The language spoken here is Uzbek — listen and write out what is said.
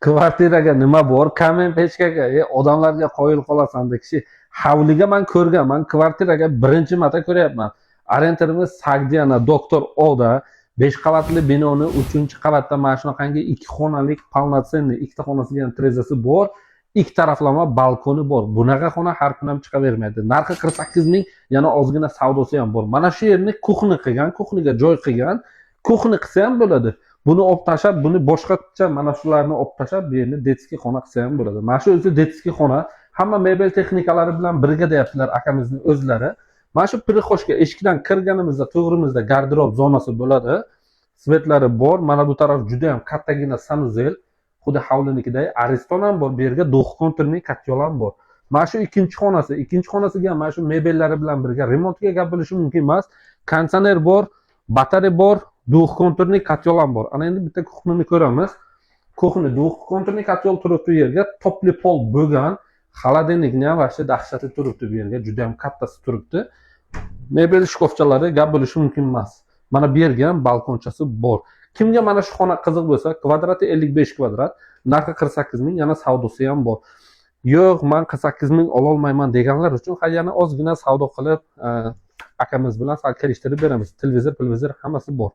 kvartiraga nima bor, kamin pechkaga, odamlarga qoyil qolasan de kishi. Havliga men ko'rganman, kvartiraga birinchi marta ko'ryapman. Arenterimiz Sagdiana doktor Oda 5 qavatli binoni 3-qavatda mana shunaqangi 2 xonalik polnotsenniy, ikkita xonasiga ham trezasi bor, ikki taraflama balkoni bor. Bunaqa xona har kun ham chiqavermaydi. Narxi 48 ming, yana ozgina savdosi ham bor. Mana shu yerni kuxni qilgan, kuxniga joy qilgan, kuxni qilsa ham bo'ladi. Buni olib tashlab, buni boshqacha mana shularni olib tashlab, bu yerni detskiy xona qilsa ham bo'ladi. Mana shu o'zi detskiy xona, hamma mebel texnikalari bilan birga deyaptilar akamizning o'zlari. Mana shu prixoshga eshikdan kirganimizda to'g'rimizda garderob zonasi bo'ladi. Svetlari bor. Mana bu taraf juda ham kattagina sanuzel. Xuddi hovlinikidek ariston ham bor. Bu yerga do'q-konturniy katyol ham bor. Mana shu ikkinchi xonasi. Ikkinchi xonasiga mana shu mebellari bilan birga remontga gap bo'lishi mumkin emas. Konditsioner bor, batareya bor, do'q-konturniy katyol ham bor. Ana endi bitta kuxnini ko'ramiz. Kuxni do'q-konturniy katyol turibdi bu yerga. Topli pol bo'lgan. Xolodilnikni ham vaqti dahshati turibdi bu yerga. Juda ham kattasi turibdi. Mebel shkofchalari gap bo'lishi mumkin emas. Mana bu yerga ham balkonchasi bor. Kimga mana shu xona qiziq bo'lsa, kvadrati 55 kvadrat, narxi 48 ming, yana savdosi ham bor. Yo'q, men 48 ming ola olmayman deganlar uchun yana ozgina savdo qilib, akamiz bilan sal kelishtirib beramiz. Televizor hammasi bor.